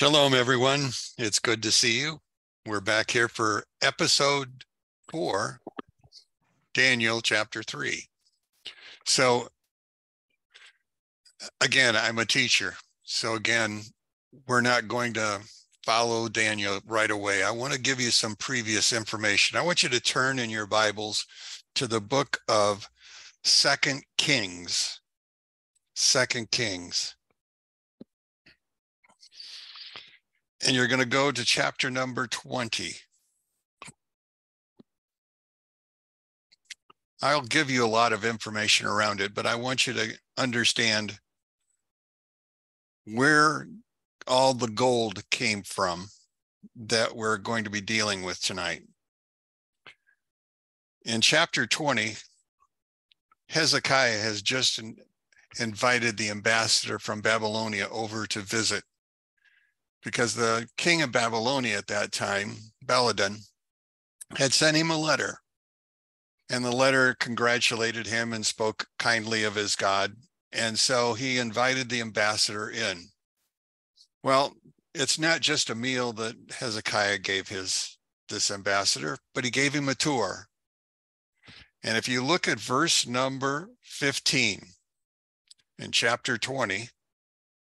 Shalom, everyone. It's good to see you. We're back here for episode 4, Daniel chapter 3. So, again, I'm a teacher. So, again, we're not going to follow Daniel right away. I want to give you some previous information. I want you to turn in your Bibles to the book of 2 Kings. 2 Kings. And you're going to go to chapter number 20. I'll give you a lot of information around it, but I want you to understand where all the gold came from that we're going to be dealing with tonight. In chapter 20, Hezekiah has just invited the ambassador from Babylonia over to visit because the king of Babylonia at that time, Baladan, had sent him a letter. And the letter congratulated him and spoke kindly of his God. And so he invited the ambassador in. Well, it's not just a meal that Hezekiah gave this ambassador, but he gave him a tour. And if you look at verse number 15 in chapter 20,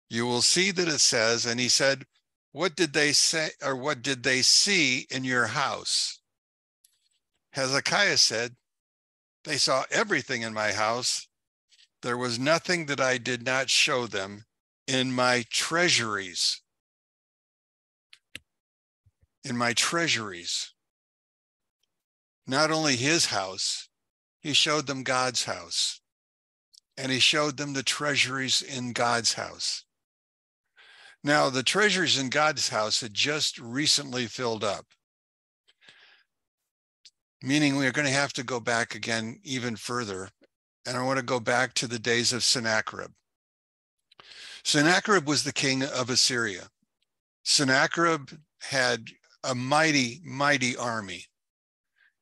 you will see that it says, and he said, "What did they say, or what did they see in your house?" Hezekiah said, "They saw everything in my house. There was nothing that I did not show them in my treasuries." In my treasuries. Not only his house, he showed them God's house. And he showed them the treasuries in God's house. Now, the treasuries in God's house had just recently filled up, meaning we're going to have to go back again even further. And I want to go back to the days of Sennacherib. Sennacherib was the king of Assyria. Sennacherib had a mighty, mighty army.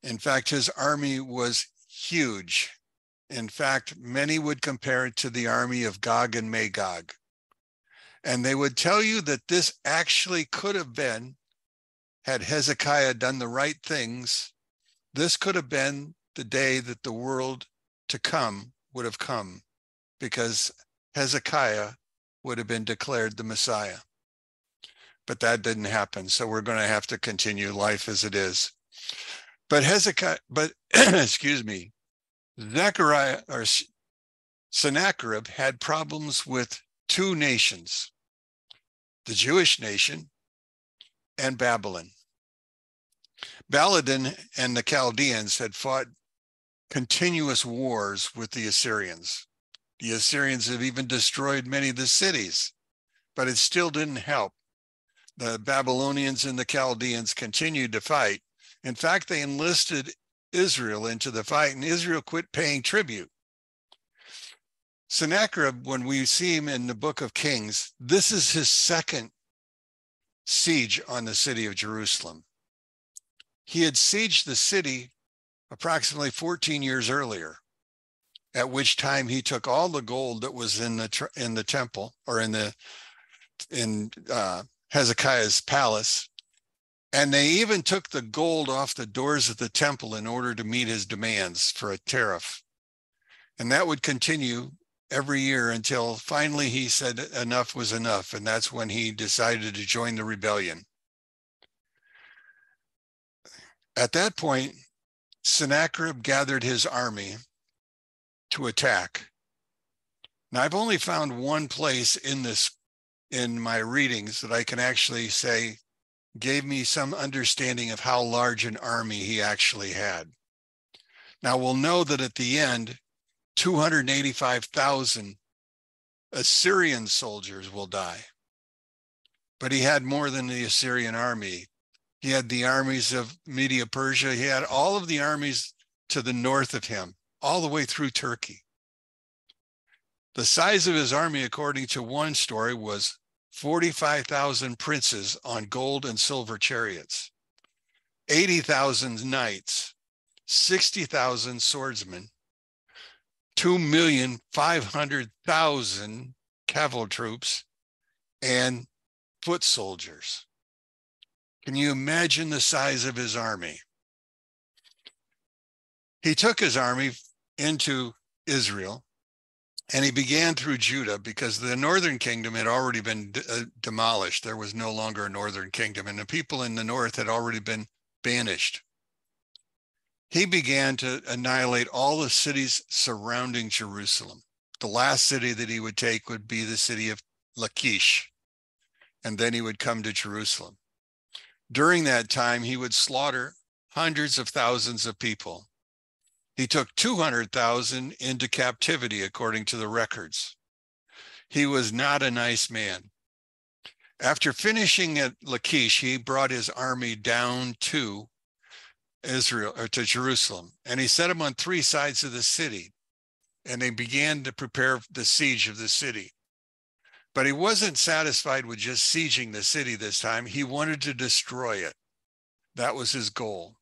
In fact, his army was huge. In fact, many would compare it to the army of Gog and Magog. And they would tell you that this actually could have been, had Hezekiah done the right things, this could have been the day that the world to come would have come, because Hezekiah would have been declared the Messiah. But that didn't happen. So we're going to have to continue life as it is. But excuse me, Sennacherib had problems with two nations, the Jewish nation and Babylon. Baladan and the Chaldeans had fought continuous wars with the Assyrians. The Assyrians have even destroyed many of the cities, but it still didn't help. The Babylonians and the Chaldeans continued to fight. In fact, they enlisted Israel into the fight, and Israel quit paying tribute. Sennacherib, when we see him in the book of Kings, this is his second siege on the city of Jerusalem. He had sieged the city approximately 14 years earlier, at which time he took all the gold that was in the temple, or in Hezekiah's palace, and they even took the gold off the doors of the temple in order to meet his demands for a tariff. And that would continue every year until finally he said enough was enough, and that's when he decided to join the rebellion. At that point, Sennacherib gathered his army to attack. Now, I've only found one place in my readings that I can actually say gave me some understanding of how large an army he actually had. Now, we'll know that at the end, 285,000 Assyrian soldiers will die. But he had more than the Assyrian army. He had the armies of Media Persia. He had all of the armies to the north of him, all the way through Turkey. The size of his army, according to one story, was 45,000 princes on gold and silver chariots, 80,000 knights, 60,000 swordsmen, 2,500,000 cavalry troops, and foot soldiers. Can you imagine the size of his army? He took his army into Israel, and he began through Judah because the northern kingdom had already been demolished. There was no longer a northern kingdom, and the people in the north had already been banished. He began to annihilate all the cities surrounding Jerusalem. The last city that he would take would be the city of Lachish, and then he would come to Jerusalem. During that time, he would slaughter hundreds of thousands of people. He took 200,000 into captivity, according to the records. He was not a nice man. After finishing at Lachish, he brought his army down to Israel, or to Jerusalem, and he set them on three sides of the city, and they began to prepare the siege of the city. But he wasn't satisfied with just sieging the city this time. He wanted to destroy it. That was his goal.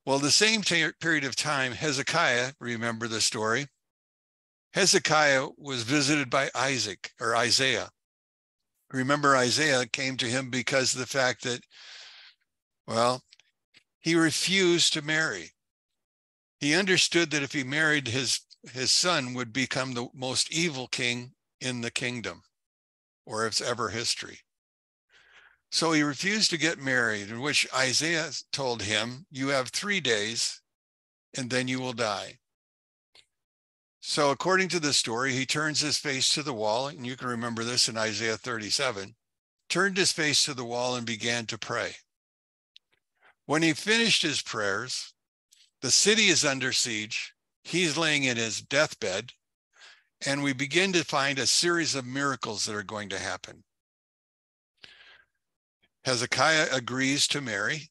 Well, the same period of time, Hezekiah, remember the story? Hezekiah was visited by Isaiah. Remember, Isaiah came to him because of the fact that, well, he refused to marry. He understood that if he married, his son would become the most evil king in the kingdom, or its ever history. So he refused to get married, in which Isaiah told him, you have 3 days and then you will die. So according to the story, he turns his face to the wall, and you can remember this in Isaiah 37, turned his face to the wall and began to pray. When he finished his prayers, the city is under siege. He's laying in his deathbed, and we begin to find a series of miracles that are going to happen. Hezekiah agrees to marry,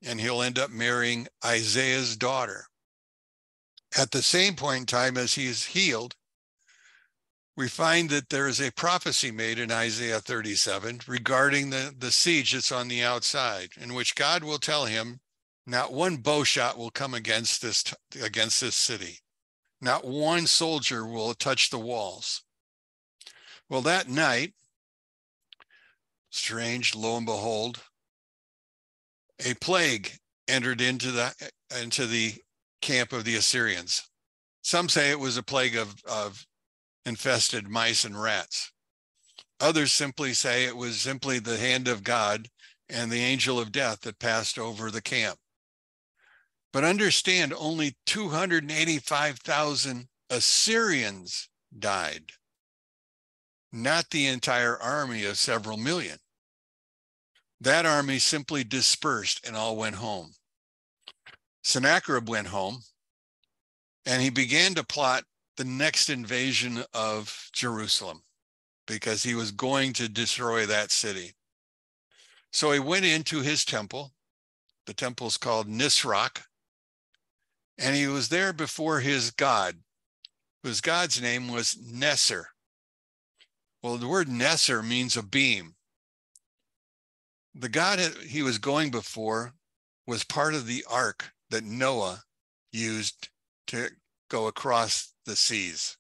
and he'll end up marrying Isaiah's daughter. At the same point in time as he is healed, we find that there is a prophecy made in Isaiah 37 regarding the siege that's on the outside, in which God will tell him, not one bow shot will come against this city. Not one soldier will touch the walls. Well, that night, strange, lo and behold, a plague entered into the camp of the Assyrians. Some say it was a plague of infested mice and rats. Others simply say it was simply the hand of God and the angel of death that passed over the camp. But understand, only 285,000 Assyrians died, not the entire army of several million. That army simply dispersed and all went home. Sennacherib went home, and he began to plot the next invasion of Jerusalem because he was going to destroy that city. So he went into his temple. The temple's called Nisroch, and he was there before his god, whose god's name was Nesser. Well, the word Nesser means a beam. The god he was going before was part of the ark that Noah used to go across the seas.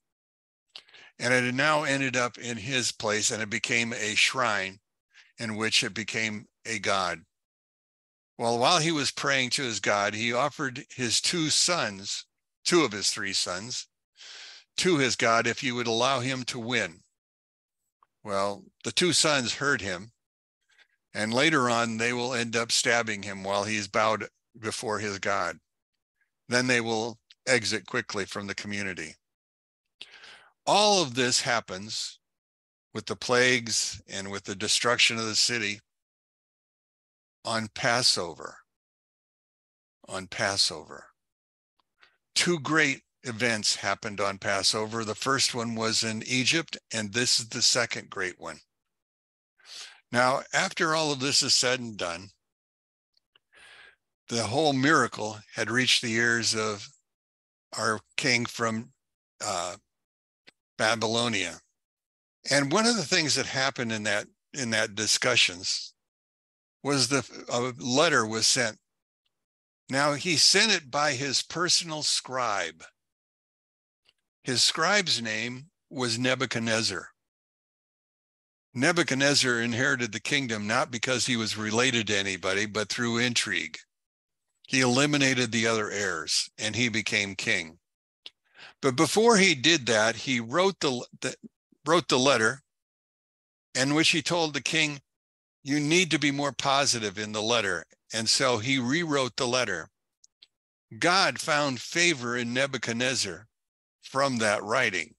And it had now ended up in his place, and it became a shrine in which it became a god. Well, while he was praying to his God, he offered his two of his three sons, to his God if he would allow him to win. Well, the two sons heard him, and later on they will end up stabbing him while he's bowed before his God. Then they will exit quickly from the community. All of this happens with the plagues and with the destruction of the city on Passover. On Passover. Two great events happened on Passover. The first one was in Egypt, and this is the second great one. Now, after all of this is said and done, the whole miracle had reached the ears of our king from Babylonia. And one of the things that happened in that discussions was a letter was sent. Now, he sent it by his personal scribe. His scribe's name was Nebuchadnezzar. Nebuchadnezzar inherited the kingdom not because he was related to anybody, but through intrigue. He eliminated the other heirs and he became king. But before he did that, he wrote the letter in which he told the king, you need to be more positive in the letter. And so he rewrote the letter. God found favor in Nebuchadnezzar from that writing.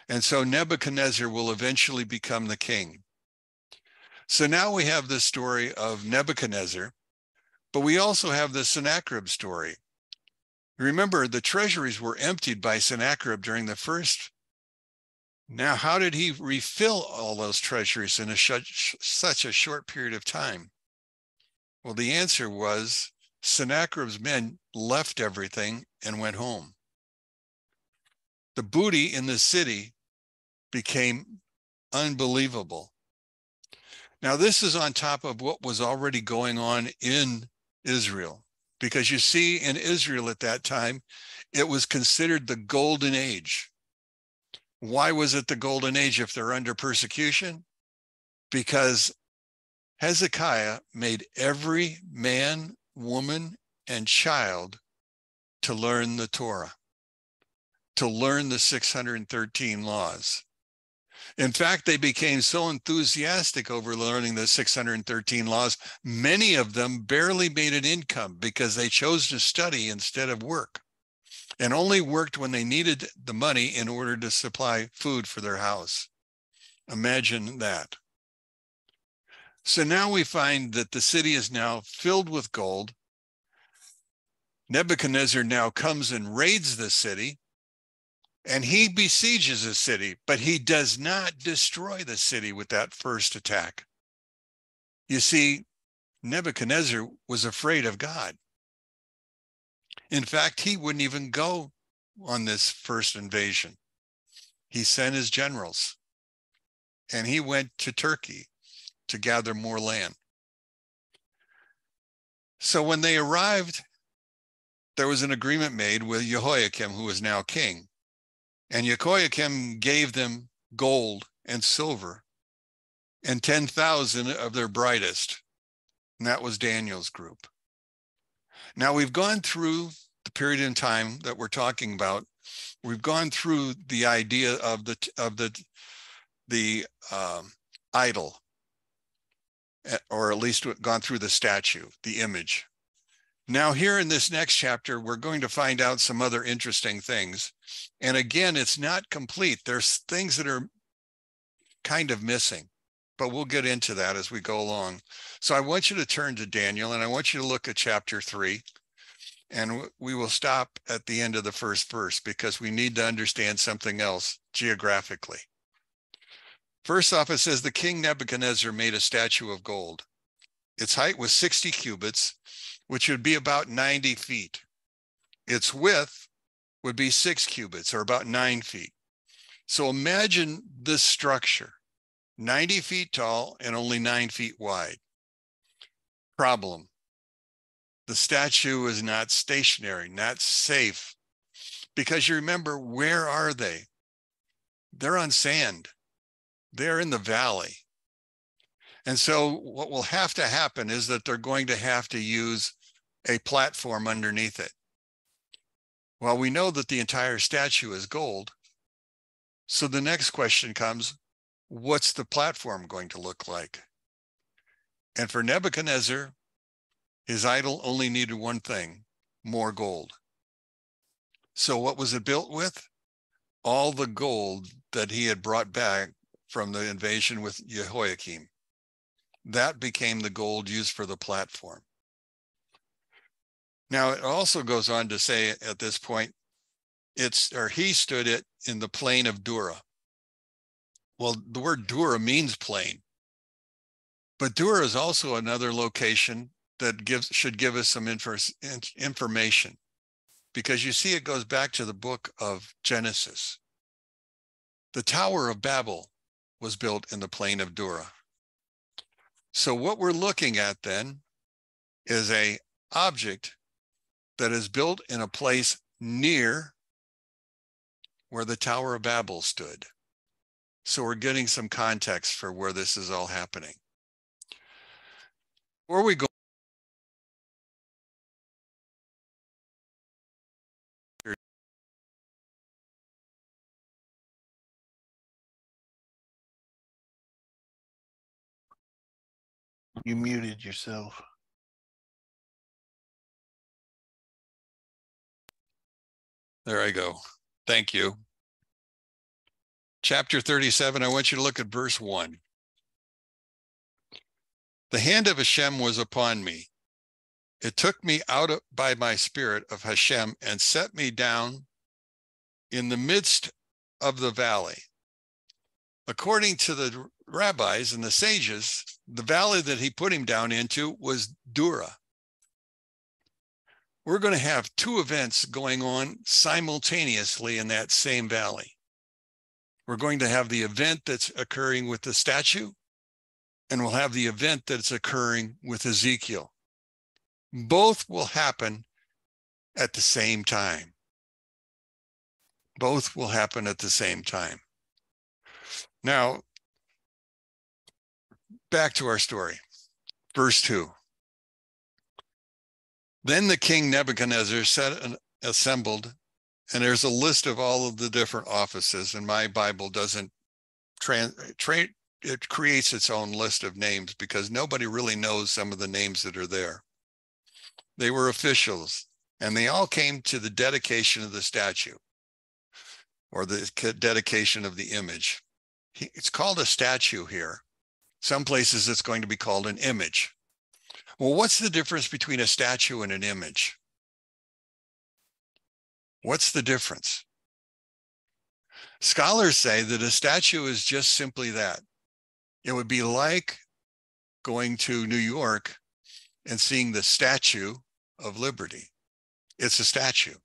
And so Nebuchadnezzar will eventually become the king. So now we have the story of Nebuchadnezzar, but we also have the Sennacherib story. Remember, the treasuries were emptied by Sennacherib during the first. Now, how did he refill all those treasuries in such a short period of time? Well, the answer was Sennacherib's men left everything and went home. The booty in the city became unbelievable. Now, this is on top of what was already going on in Israel, because you see, in Israel at that time, it was considered the golden age. Why was it the golden age if they're under persecution? Because Hezekiah made every man, woman, and child to learn the Torah, to learn the 613 laws. In fact, they became so enthusiastic over learning the 613 laws, many of them barely made an income because they chose to study instead of work, and only worked when they needed the money in order to supply food for their house. Imagine that. So now we find that the city is now filled with gold. Nebuchadnezzar now comes and raids the city, and he besieges the city, but he does not destroy the city with that first attack. You see, Nebuchadnezzar was afraid of God. In fact, he wouldn't even go on this first invasion. He sent his generals, and he went to Turkey to gather more land. So when they arrived, there was an agreement made with Jehoiakim, who is now king. And Jehoiakim gave them gold and silver and 10,000 of their brightest. And that was Daniel's group. Now we've gone through the period in time that we're talking about. We've gone through the idea of the idol, or at least gone through the statue, the image. Now here in this next chapter, we're going to find out some other interesting things. And again, it's not complete. There's things that are kind of missing, but we'll get into that as we go along. So I want you to turn to Daniel, and I want you to look at chapter 3. And we will stop at the end of the first verse because we need to understand something else geographically. First off, it says the king Nebuchadnezzar made a statue of gold. Its height was 60 cubits, which would be about 90 feet. Its width would be 6 cubits, or about 9 feet. So imagine this structure, 90 feet tall and only 9 feet wide. Problem: the statue is not stationary, not safe, because you remember, where are they? They're on sand. They're in the valley. And so what will have to happen is that they're going to have to use a platform underneath it. Well, we know that the entire statue is gold. So the next question comes, what's the platform going to look like? And for Nebuchadnezzar, his idol only needed one thing: more gold. So what was it built with? All the gold that he had brought back from the invasion with Jehoiakim. That became the gold used for the platform. Now, it also goes on to say at this point, he stood it in the plain of Dura. Well, the word Dura means plain, but Dura is also another location that should give us some information, because you see, it goes back to the book of Genesis. The Tower of Babel was built in the plain of Dura. So what we're looking at then is an object that is built in a place near where the Tower of Babel stood. So we're getting some context for where this is all happening. Before we go, You muted yourself. there I go. Thank you. Chapter 37, I want you to look at verse 1. The hand of Hashem was upon me. It took me out by my spirit of Hashem and set me down in the midst of the valley. According to the rabbis and the sages, the valley that he put him down into was Dura. We're going to have two events going on simultaneously in that same valley. We're going to have the event that's occurring with the statue, and we'll have the event that's occurring with Ezekiel. Both will happen at the same time. Both will happen at the same time. Now, back to our story. Verse 2. Then the king Nebuchadnezzar assembled, and there's a list of all of the different offices, and my Bible doesn't it creates its own list of names because nobody really knows some of the names that are there. They were officials, and they all came to the dedication of the statue or the dedication of the image. It's called a statue here. Some places it's going to be called an image. Well, what's the difference between a statue and an image? What's the difference? Scholars say that a statue is just simply that. It would be like going to New York and seeing the Statue of Liberty. It's a statue.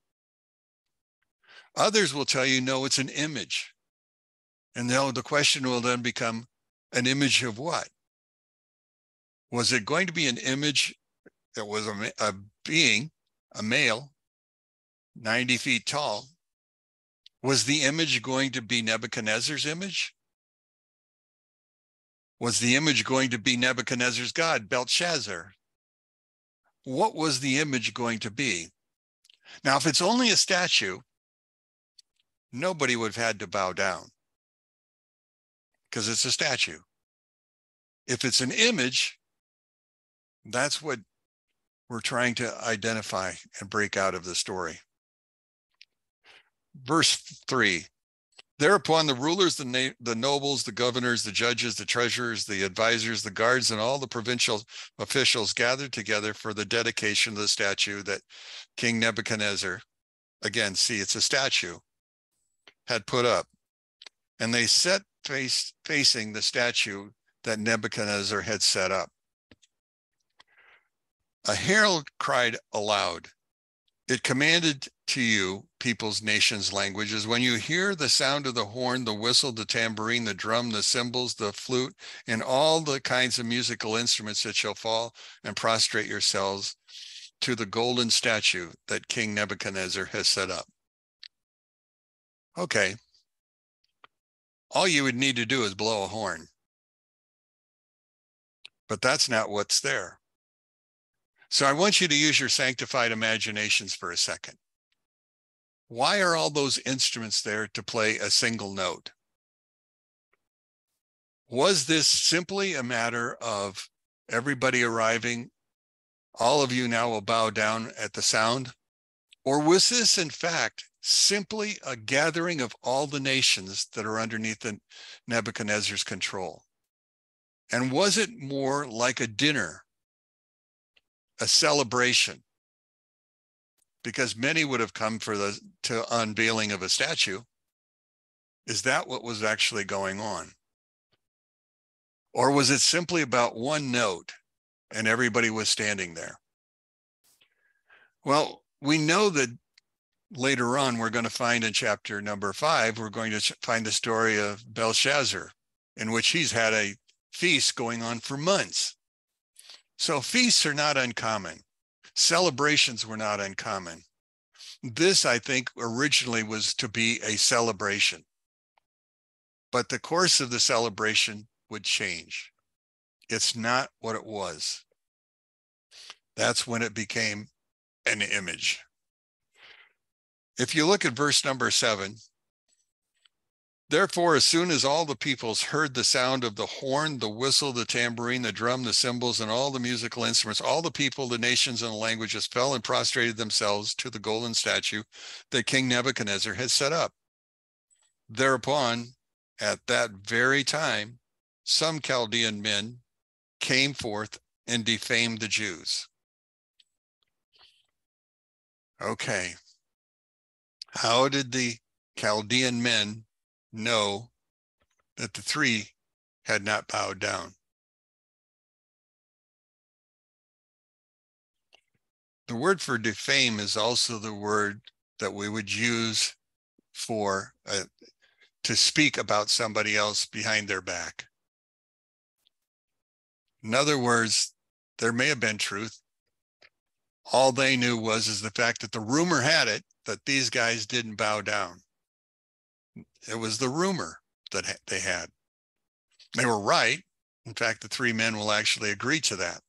Others will tell you, no, it's an image. And the question will then become, an image of what? Was it going to be an image that was a being, a male, 90 feet tall? Was the image going to be Nebuchadnezzar's image? Was the image going to be Nebuchadnezzar's god, Belshazzar? What was the image going to be? Now, if it's only a statue, nobody would have had to bow down because it's a statue. If it's an image, that's what we're trying to identify and break out of the story. Verse 3, thereupon the rulers, the nobles, the governors, the judges, the treasurers, the advisors, the guards, and all the provincial officials gathered together for the dedication of the statue that King Nebuchadnezzar, again, see, it's a statue, had put up. And they sat facing the statue that Nebuchadnezzar had set up. A herald cried aloud, it commanded to you, peoples, nations, languages, when you hear the sound of the horn, the whistle, the tambourine, the drum, the cymbals, the flute, and all the kinds of musical instruments that shall fall and prostrate yourselves to the golden statue that King Nebuchadnezzar has set up. Okay. All you would need to do is blow a horn. But that's not what's there. So I want you to use your sanctified imaginations for a second. Why are all those instruments there to play a single note? Was this simply a matter of everybody arriving, all of you now will bow down at the sound? Or was this, in fact, simply a gathering of all the nations that are underneath Nebuchadnezzar's control? And was it more like a dinner, a celebration? Because many would have come for the unveiling of a statue. Is that what was actually going on? Or was it simply about one note and everybody was standing there? Well, we know that later on we're going to find in chapter number 5, we're going to find the story of Belshazzar, in which he's had a feast going on for months. So feasts are not uncommon. Celebrations were not uncommon. This, I think, originally was to be a celebration. but the course of the celebration would change. It's not what it was. That's when it became an image. If you look at verse number 7, therefore, as soon as all the peoples heard the sound of the horn, the whistle, the tambourine, the drum, the cymbals, and all the musical instruments, all the people, the nations, and the languages fell and prostrated themselves to the golden statue that King Nebuchadnezzar had set up. Thereupon, at that very time, some Chaldean men came forth and defamed the Jews. Okay. How did the Chaldean men know that the three had not bowed down? The word for defame is also the word that we would use for to speak about somebody else behind their back. In other words, there may have been truth. All they knew is the fact that the rumor had it that these guys didn't bow down. It was the rumor that they had. They were right. In fact, the three men will actually agree to that.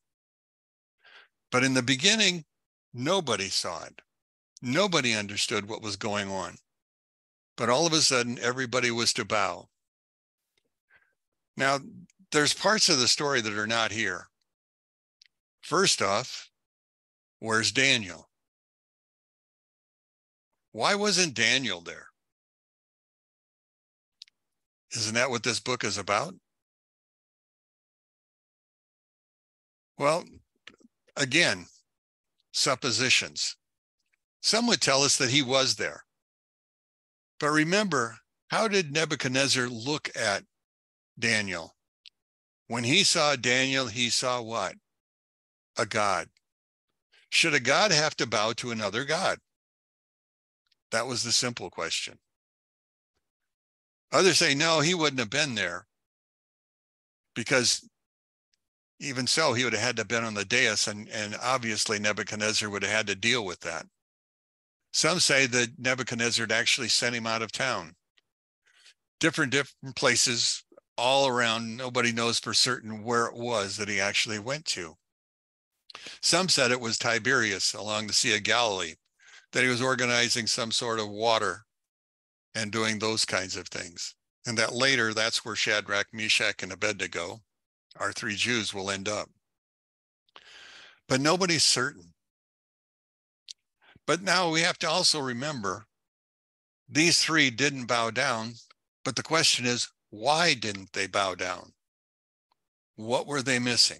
But in the beginning, nobody saw it. Nobody understood what was going on. But all of a sudden, everybody was to bow. Now, there's parts of the story that are not here. First off, where's Daniel? Why wasn't Daniel there? Isn't that what this book is about? Well, again, suppositions. Some would tell us that he was there. But remember, how did Nebuchadnezzar look at Daniel? When he saw Daniel, he saw what? A god. Should a god have to bow to another god? That was the simple question. Others say, no, he wouldn't have been there, because even so, he would have had to have been on the dais, and obviously Nebuchadnezzar would have had to deal with that. Some say that Nebuchadnezzar had actually sent him out of town. Different places all around. Nobody knows for certain where it was that he actually went to. Some said it was Tiberias along the Sea of Galilee, that he was organizing some sort of water and doing those kinds of things. And that later, that's where Shadrach, Meshach, and Abednego, our three Jews, will end up. But nobody's certain. But now we have to also remember, these three didn't bow down, but the question is, why didn't they bow down? What were they missing?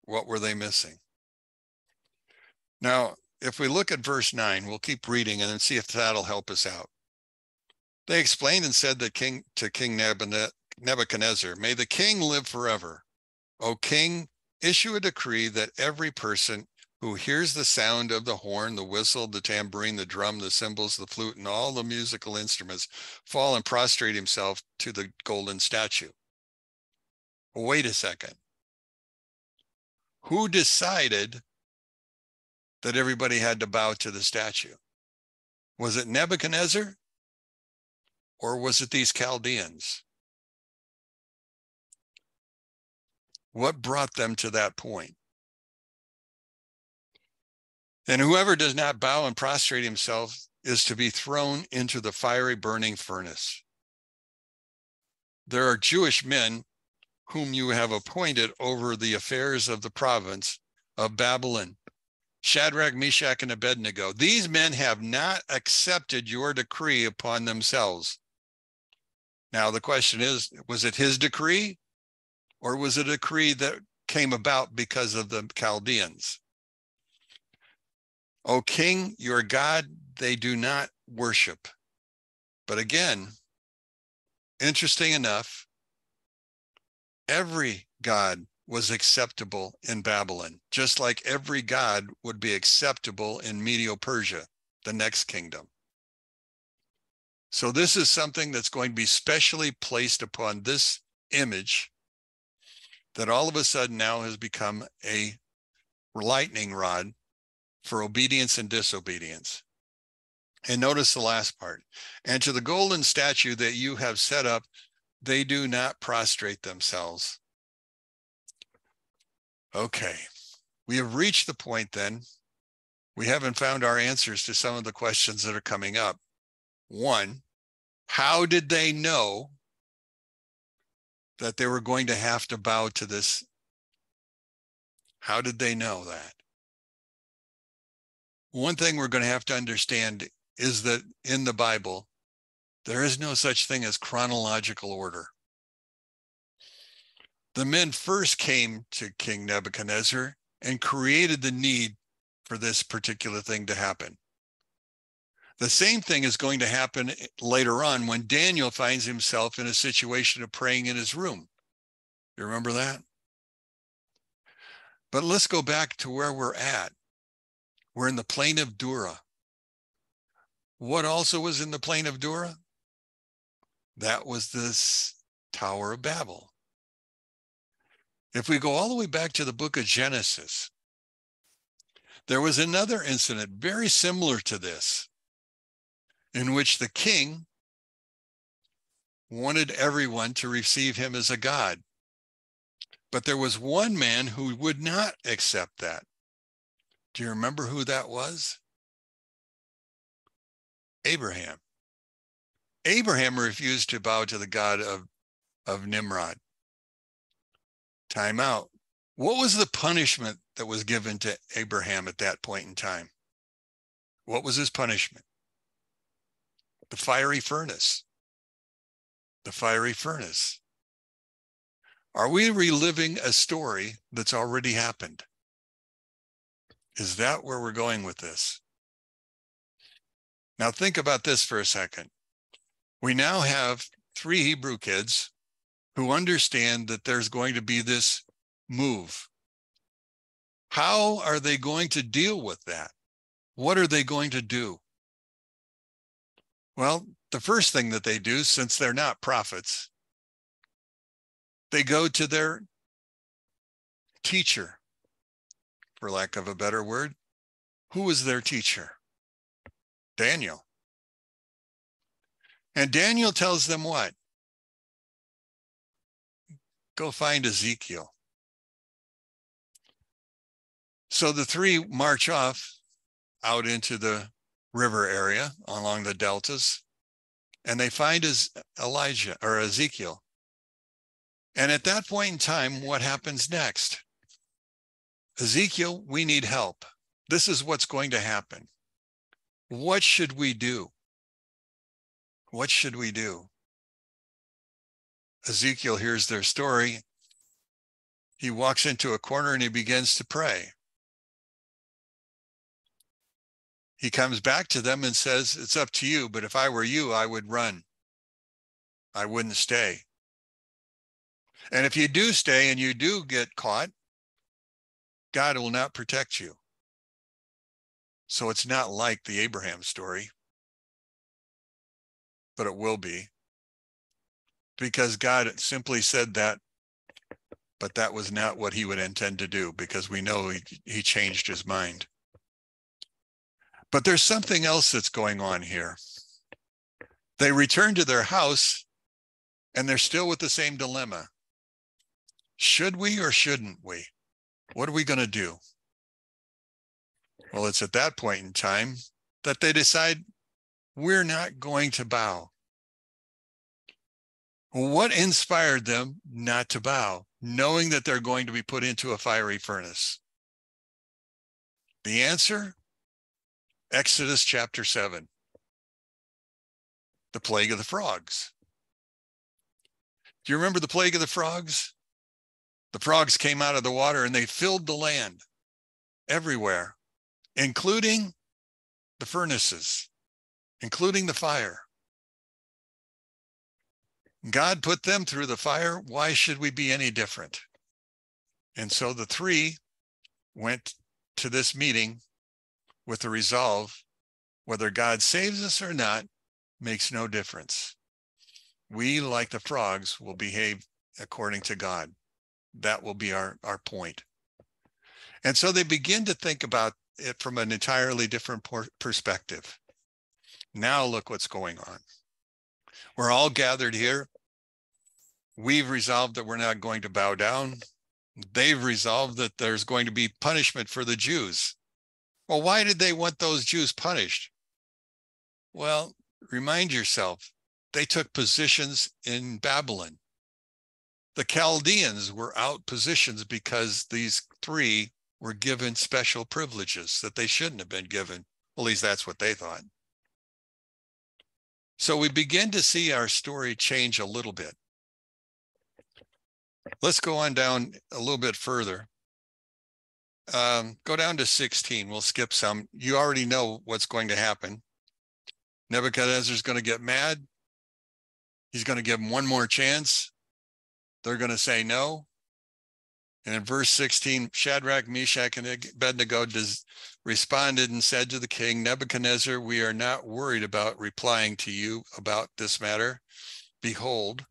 What were they missing? Now, if we look at verse 9, we'll keep reading and then see if that'll help us out. They explained and said to King Nebuchadnezzar, may the king live forever. O king, issue a decree that every person who hears the sound of the horn, the whistle, the tambourine, the drum, the cymbals, the flute, and all the musical instruments fall and prostrate himself to the golden statue. Wait a second. Who decided that everybody had to bow to the statue? Was it Nebuchadnezzar? Or was it these Chaldeans? What brought them to that point? And whoever does not bow and prostrate himself is to be thrown into the fiery burning furnace. There are Jewish men whom you have appointed over the affairs of the province of Babylon, Shadrach, Meshach, and Abednego. These men have not accepted your decree upon themselves. Now the question is, was it his decree, or was it a decree that came about because of the Chaldeans? O king, your God, they do not worship. But again, interesting enough, every god was acceptable in Babylon, just like every god would be acceptable in Medo-Persia, the next kingdom. So this is something that's going to be specially placed upon this image that all of a sudden now has become a lightning rod for obedience and disobedience. And notice the last part. And to the golden statue that you have set up, They do not prostrate themselves. Okay, we have reached the point then. We haven't found our answers to some of the questions that are coming up. One, how did they know that they were going to have to bow to this? How did they know that? One thing we're going to have to understand is that in the Bible, there is no such thing as chronological order. The men first came to King Nebuchadnezzar and created the need for this particular thing to happen. The same thing is going to happen later on when Daniel finds himself in a situation of praying in his room. You remember that? But let's go back to where we're at. We're in the plain of Dura. What also was in the plain of Dura? That was this Tower of Babel. If we go all the way back to the book of Genesis, there was another incident very similar to this, in which the king wanted everyone to receive him as a god. But there was one man who would not accept that. Do you remember who that was? Abraham. Abraham refused to bow to the god of Nimrod. Time out. What was the punishment that was given to Abraham at that point in time? What was his punishment? The fiery furnace. The fiery furnace. Are we reliving a story that's already happened? Is that where we're going with this? Now think about this for a second. We now have 3 Hebrew kids who understand that there's going to be this move. How are they going to deal with that? What are they going to do? Well, the first thing that they do, since they're not prophets, they go to their teacher, for lack of a better word. Who was their teacher? Daniel. And Daniel tells them what? Go find Ezekiel. So the 3 march off out into the river area along the deltas, and they find Elijah or Ezekiel. And at that point in time, what happens next? Ezekiel, we need help. This is what's going to happen. What should we do? What should we do? Ezekiel hears their story. He walks into a corner and he begins to pray. He comes back to them and says, it's up to you, but if I were you, I would run. I wouldn't stay. And if you do stay and you do get caught, God will not protect you. So it's not like the Abraham story, but it will be. Because God simply said that, but that was not what he would intend to do, because we know he changed his mind. But there's something else that's going on here. They return to their house and they're still with the same dilemma. Should we or shouldn't we? What are we going to do? Well, it's at that point in time that they decide we're not going to bow. What inspired them not to bow, knowing that they're going to be put into a fiery furnace? The answer? Exodus chapter 7. The plague of the frogs. Do you remember the plague of the frogs? The frogs came out of the water and they filled the land everywhere, including the furnaces, including the fire. God put them through the fire. Why should we be any different? And so the 3 went to this meeting with the resolve, whether God saves us or not, makes no difference. We, like the frogs, will behave according to God. That will be our point. And so they begin to think about it from an entirely different perspective. Now look what's going on. We're all gathered here. We've resolved that we're not going to bow down. They've resolved that there's going to be punishment for the Jews. Well, why did they want those Jews punished? Well, remind yourself, they took positions in Babylon. The Chaldeans were out positions because these three were given special privileges that they shouldn't have been given. At least that's what they thought. So we begin to see our story change a little bit. Let's go on down a little bit further. Go down to 16. We'll skip some. You already know what's going to happen. Nebuchadnezzar's going to get mad. He's going to give them one more chance. They're going to say no. And in verse 16, Shadrach, Meshach, and Abednego responded and said to the king, Nebuchadnezzar, we are not worried about replying to you about this matter. Behold,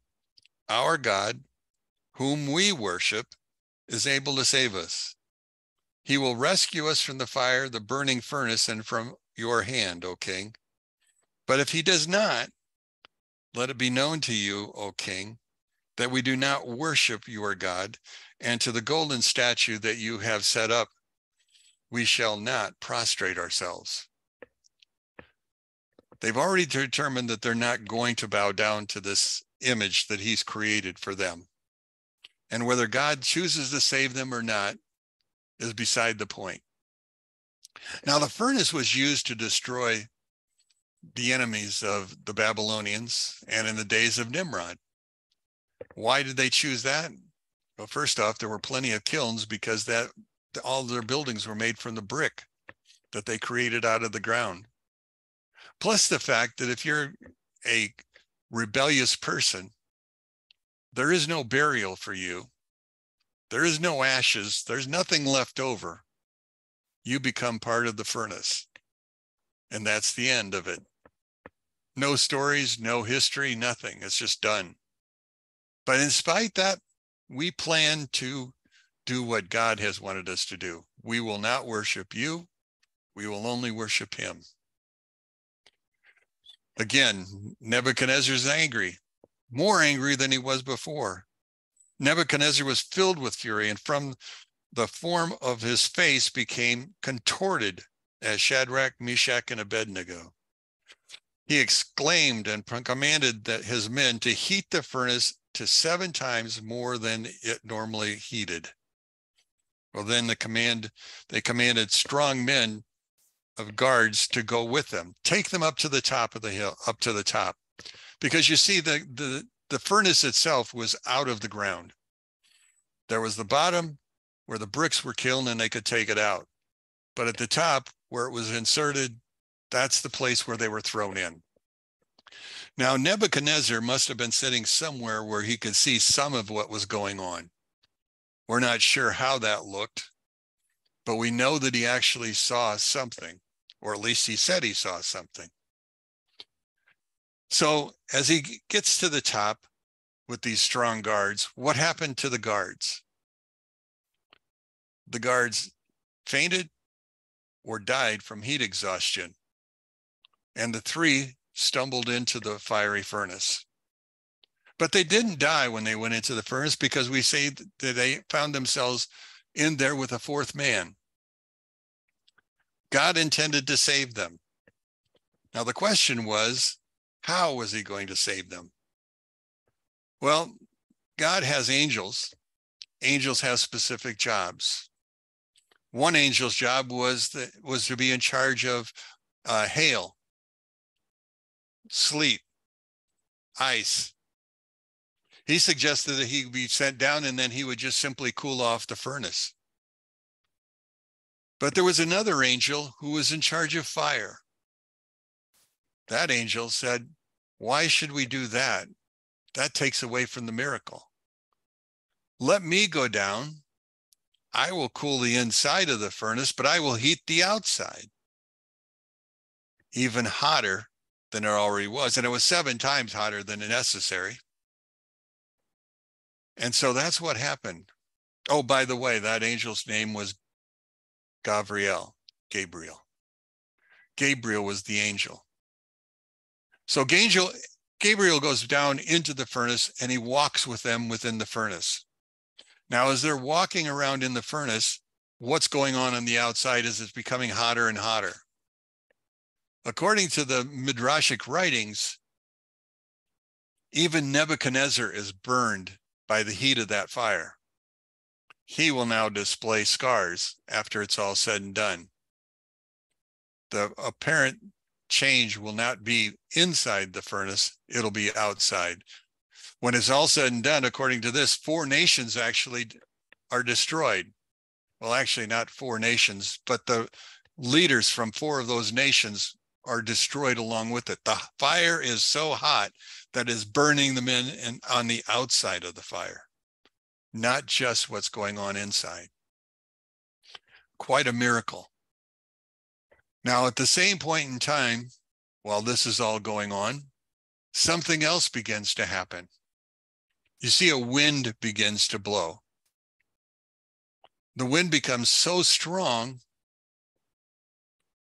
our God, whom we worship, is able to save us. He will rescue us from the fire, the burning furnace, and from your hand, O king. But if he does not, let it be known to you, O king, that we do not worship your God, and to the golden statue that you have set up, we shall not prostrate ourselves. They've already determined that they're not going to bow down to this image that he's created for them. And whether God chooses to save them or not is beside the point. Now, the furnace was used to destroy the enemies of the Babylonians and in the days of Nimrod. Why did they choose that? Well, first off, there were plenty of kilns because all their buildings were made from the brick that they created out of the ground. Plus the fact that if you're a rebellious person, there is no burial for you. There is no ashes. There's nothing left over. You become part of the furnace. And that's the end of it. No stories, no history, nothing. It's just done. But in spite of that, we plan to do what God has wanted us to do. We will not worship you. We will only worship him. Again, Nebuchadnezzar's angry, more angry than he was before. Nebuchadnezzar was filled with fury, and from the form of his face became contorted as Shadrach, Meshach, and Abednego. He exclaimed and commanded that his men to heat the furnace to 7 times more than it normally heated. Well, then they commanded strong men of guards to go with them, take them up to the top of the hill, up to the top. Because you see, the furnace itself was out of the ground. There was the bottom where the bricks were kilned and they could take it out. But at the top where it was inserted, that's the place where they were thrown in. Now, Nebuchadnezzar must have been sitting somewhere where he could see some of what was going on. We're not sure how that looked, but we know that he actually saw something, or at least he said he saw something. So as he gets to the top with these strong guards, what happened to the guards? The guards fainted or died from heat exhaustion, and the 3 stumbled into the fiery furnace. But they didn't die when they went into the furnace, because we say that they found themselves in there with a 4th man. God intended to save them. Now the question was, how was he going to save them? Well, God has angels. Angels have specific jobs. One angel's job was to be in charge of hail, sleet, ice. He suggested that he be sent down and then he would just simply cool off the furnace. But there was another angel who was in charge of fire. That angel said, why should we do that? That takes away from the miracle. Let me go down. I will cool the inside of the furnace, but I will heat the outside. Even hotter than it already was. And it was 7 times hotter than necessary. And so that's what happened. Oh, by the way, that angel's name was Gabriel. Gabriel was the angel. So Gabriel goes down into the furnace and he walks with them within the furnace. Now, as they're walking around in the furnace, what's going on the outside is it's becoming hotter and hotter. According to the Midrashic writings, even Nebuchadnezzar is burned by the heat of that fire. He will now display scars after it's all said and done. The apparent change will not be inside the furnace, it'll be outside. When it's all said and done, according to this, 4 nations actually are destroyed. Well, actually not 4 nations, but the leaders from 4 of those nations are destroyed along with it. The fire is so hot that is burning them in and on the outside of the fire, not just what's going on inside. Quite a miracle. Now, at the same point in time, while this is all going on, something else begins to happen. You see, a wind begins to blow. The wind becomes so strong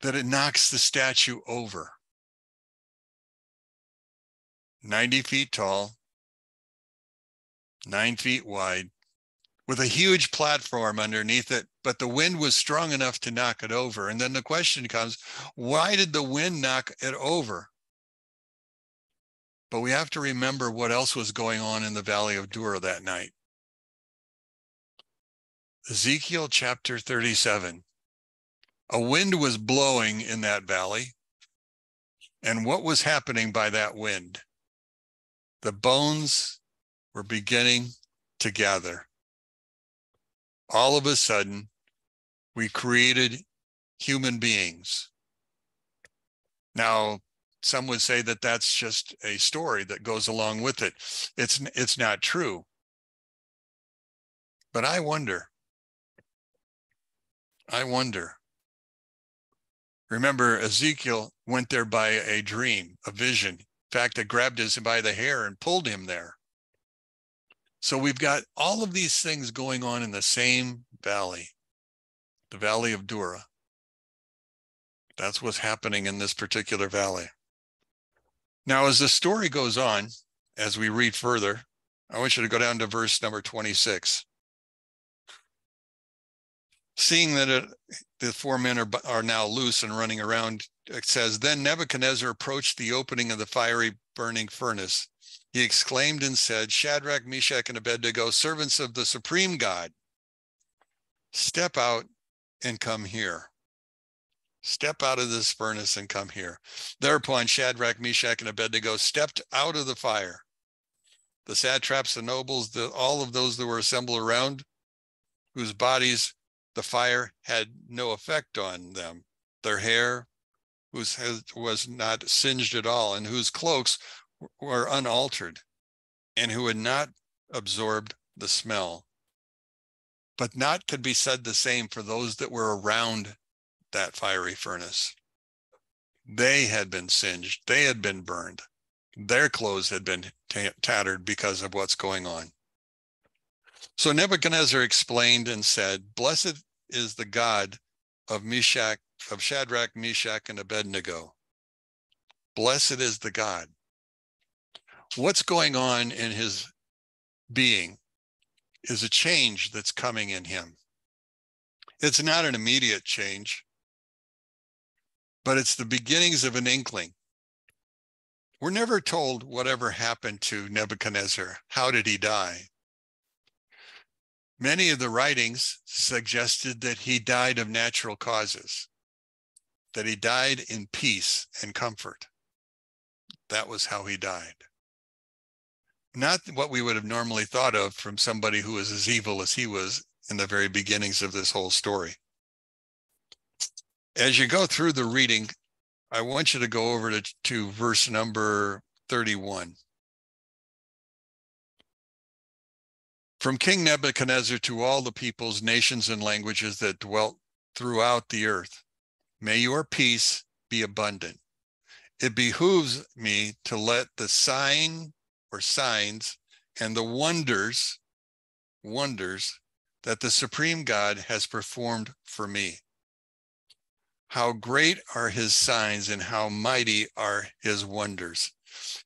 that it knocks the statue over. 90 feet tall, 9 feet wide, with a huge platform underneath it, but the wind was strong enough to knock it over. And then the question comes, why did the wind knock it over? But we have to remember what else was going on in the Valley of Dura that night. Ezekiel chapter 37. A wind was blowing in that valley. And what was happening by that wind? The bones were beginning to gather. All of a sudden, we created human beings. Now, some would say that that's just a story that goes along with it. It's not true. But I wonder. Remember, Ezekiel went there by a dream, a vision. In fact, it grabbed him by the hair and pulled him there. So we've got all of these things going on in the same valley, the Valley of Dura. That's what's happening in this particular valley. Now, as the story goes on, as we read further, I want you to go down to verse number 26. Seeing that the 4 men are now loose and running around, it says, then Nebuchadnezzar approached the opening of the fiery burning furnace. He exclaimed and said, Shadrach, Meshach, and Abednego, servants of the supreme God, step out and come here. Step out of this furnace and come here. Thereupon Shadrach, Meshach, and Abednego stepped out of the fire. The satraps, the nobles, all of those that were assembled around, whose bodies the fire had no effect on them, their hair was not singed at all, and whose cloaks were unaltered, and who had not absorbed the smell. But not could be said the same for those that were around that fiery furnace. They had been singed, they had been burned, their clothes had been tattered because of what's going on. So Nebuchadnezzar explained and said, blessed is the God of Shadrach, Meshach, and Abednego. Blessed is the God. What's going on in his being is a change that's coming in him. It's not an immediate change, but it's the beginnings of an inkling. We're never told whatever happened to Nebuchadnezzar. How did he die? Many of the writings suggested that he died of natural causes, that he died in peace and comfort. That was how he died. Not what we would have normally thought of from somebody who was as evil as he was in the very beginnings of this whole story. As you go through the reading, I want you to go over to verse number 31. From King Nebuchadnezzar to all the peoples, nations, and languages that dwelt throughout the earth, may your peace be abundant. It behooves me to let the sign or signs and the wonders that the supreme God has performed for me. How great are his signs and how mighty are his wonders.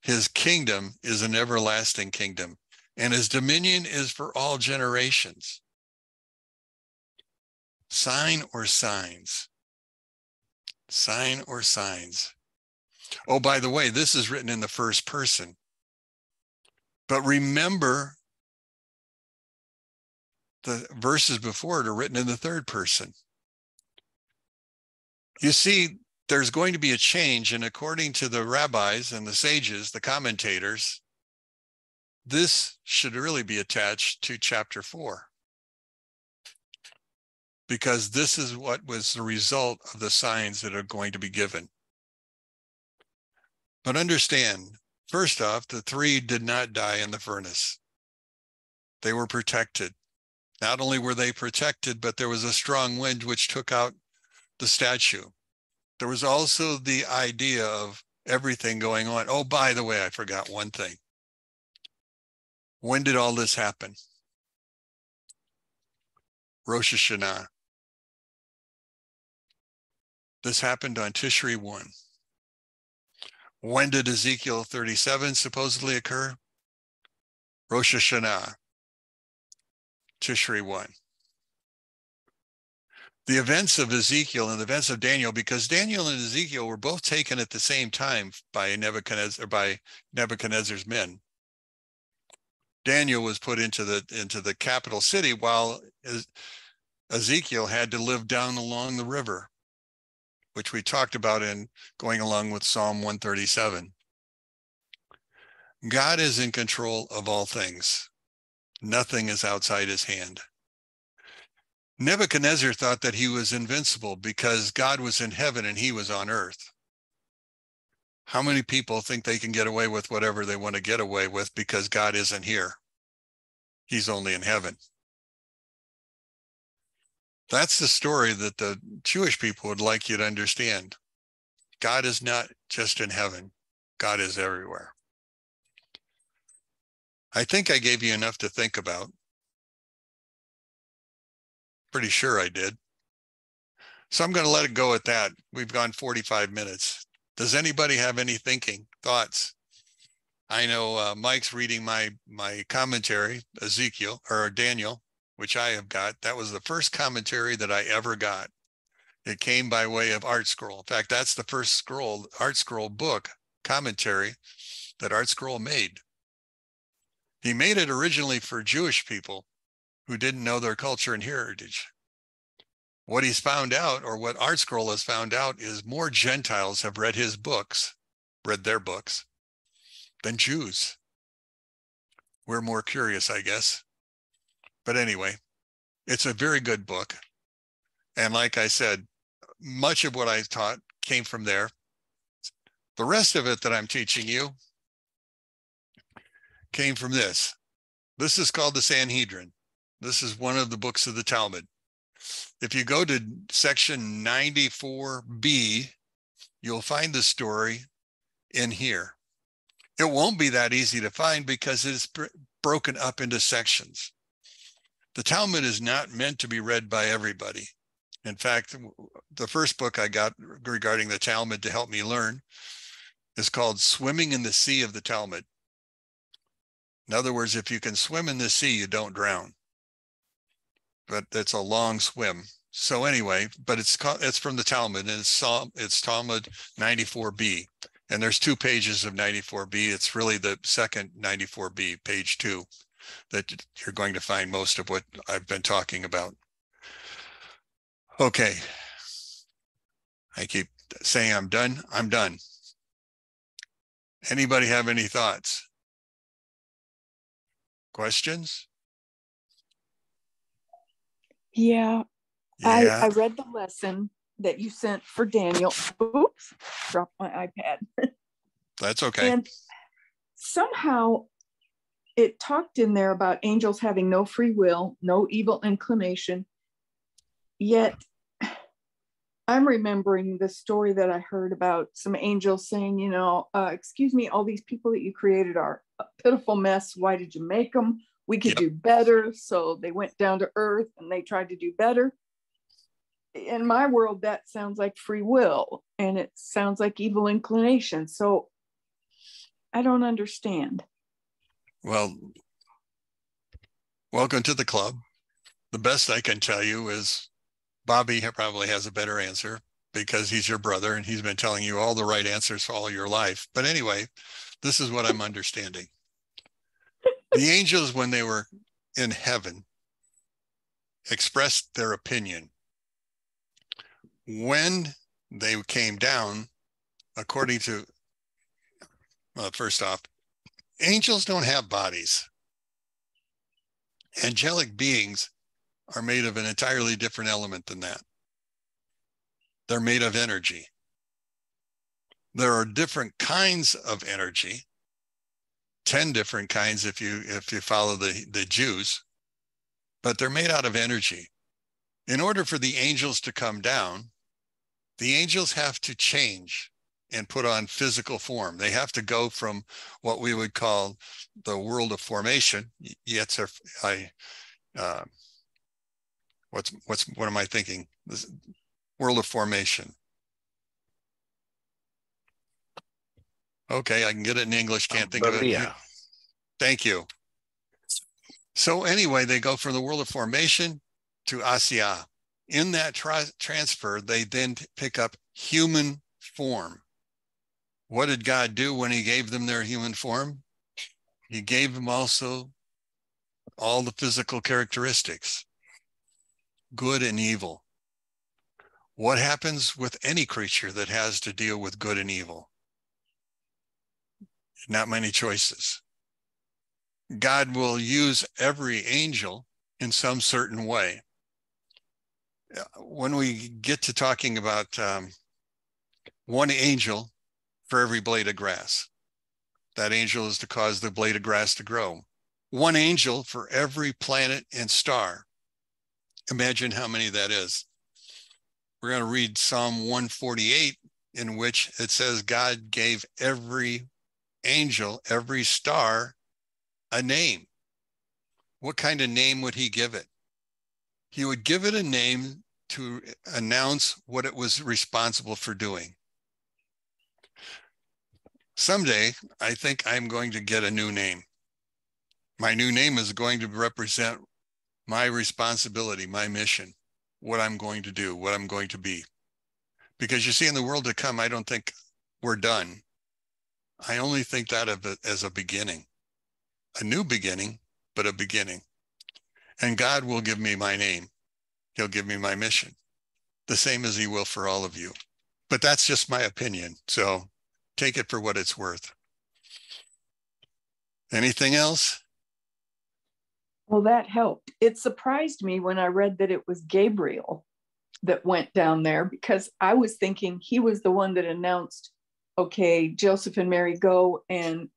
His kingdom is an everlasting kingdom, and his dominion is for all generations. Sign or signs? Sign or signs? Oh, by the way, this is written in the first person. But remember, the verses before it are written in the third person. You see, there's going to be a change, and according to the rabbis and the sages, the commentators, this should really be attached to chapter 4, because this is what was the result of the signs that are going to be given. But understand, first off, the 3 did not die in the furnace. They were protected. Not only were they protected, but there was a strong wind which took out the statue. There was also the idea of everything going on. Oh, by the way, I forgot one thing. When did all this happen? Rosh Hashanah. This happened on Tishri 1. When did Ezekiel 37 supposedly occur? Rosh Hashanah, Tishri 1. The events of Ezekiel and the events of Daniel, because Daniel and Ezekiel were both taken at the same time by Nebuchadnezzar's men. Daniel was put into the capital city, while Ezekiel had to live down along the river, which we talked about in going along with Psalm 137. God is in control of all things. Nothing is outside his hand. Nebuchadnezzar thought that he was invincible because God was in heaven and he was on earth. How many people think they can get away with whatever they want to get away with because God isn't here? He's only in heaven. That's the story that the Jewish people would like you to understand. God is not just in heaven. God is everywhere. I think I gave you enough to think about. Pretty sure I did. So I'm going to let it go at that. We've gone 45 minutes. Does anybody have any thoughts? I know Mike's reading my commentary, Ezekiel or Daniel, which I have got. That was the first commentary that I ever got. It came by way of ArtScroll. In fact, that's the first ArtScroll book commentary that ArtScroll made. He made it originally for Jewish people who didn't know their culture and heritage. What he's found out, or what ArtScroll has found out, is more Gentiles have read their books, than Jews. We're more curious, I guess. But anyway, it's a very good book. And like I said, much of what I taught came from there. The rest of it that I'm teaching you came from this. This is called the Sanhedrin. This is one of the books of the Talmud. If you go to section 94b, you'll find the story in here. It won't be that easy to find because it's broken up into sections. The Talmud is not meant to be read by everybody. In fact, the first book I got regarding the Talmud to help me learn is called Swimming in the Sea of the Talmud. In other words, if you can swim in the sea, you don't drown. But it's a long swim. So anyway, but it's from the Talmud, and it's Talmud 94b. And there's 2 pages of 94b. It's really the second 94b, page 2, that you're going to find most of what I've been talking about. Okay. I keep saying I'm done. I'm done. Anybody have any thoughts? Questions? Yeah. I read the lesson that you sent for Daniel. Oops, dropped my iPad. That's okay. And somehow it talked in there about angels having no free will, no evil inclination. Yet I'm remembering the story that I heard about some angels saying, excuse me, all these people that you created are a pitiful mess. Why did you make them? We could do better. So they went down to earth and they tried to do better. In my world, that sounds like free will, and it sounds like evil inclination. So I don't understand. Well, welcome to the club. The best I can tell you is Bobby probably has a better answer because he's your brother and he's been telling you all the right answers for all your life. But anyway, this is what I'm understanding. The angels, when they were in heaven, expressed their opinion. When they came down, according to, well, first off, angels don't have bodies. Angelic beings are made of an entirely different element than that. They're made of energy. There are different kinds of energy, 10 different kinds if you follow the Jews, but they're made out of energy. In order for the angels to come down, the angels have to change and put on physical form. They have to go from what we would call the world of formation. What am I thinking? This world of formation. Okay, I can get it in English, can't think of it. Yeah. Thank you. So anyway, they go from the world of formation to Asya. In that transfer, they then pick up human form. What did God do when he gave them their human form? He gave them also all the physical characteristics, good and evil. What happens with any creature that has to deal with good and evil? Not many choices. God will use every angel in some certain way. When we get to talking about one angel for every blade of grass, that angel is to cause the blade of grass to grow. One angel for every planet and star. Imagine how many that is. We're going to read Psalm 148, in which it says God gave every angel, every star, a name. What kind of name would he give it? He would give it a name to announce what it was responsible for doing. Someday, I think I'm going to get a new name. My new name is going to represent my responsibility, my mission, what I'm going to do, what I'm going to be. Because you see, in the world to come, I don't think we're done. I only think that of it as a beginning, a new beginning, but a beginning. And God will give me my name. He'll give me my mission, the same as he will for all of you. But that's just my opinion. So take it for what it's worth. Anything else? Well, that helped. It surprised me when I read that it was Gabriel that went down there, because I was thinking he was the one that announced, okay, Joseph and Mary, go and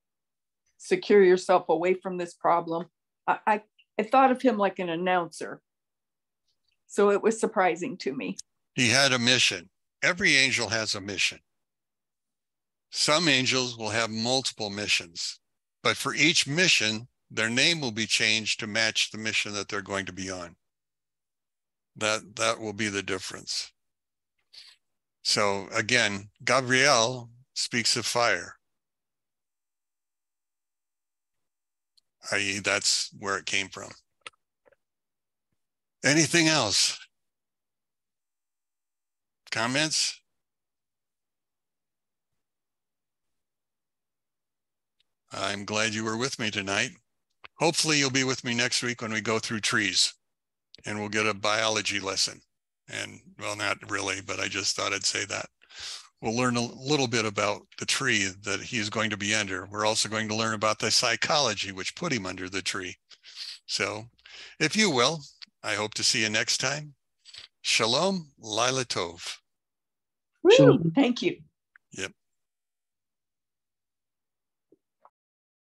secure yourself away from this problem. I thought of him like an announcer. So it was surprising to me. He had a mission. Every angel has a mission. Some angels will have multiple missions, but for each mission, their name will be changed to match the mission that they're going to be on. That will be the difference. So again, Gabriel speaks of fire, i.e., that's where it came from. Anything else? Comments? I'm glad you were with me tonight. Hopefully you'll be with me next week when we go through trees and we'll get a biology lesson. And well, not really, but I just thought I'd say that. We'll learn a little bit about the tree that he is going to be under. We're also going to learn about the psychology which put him under the tree. So if you will, I hope to see you next time. Shalom, Laila Tov. Woo, thank you.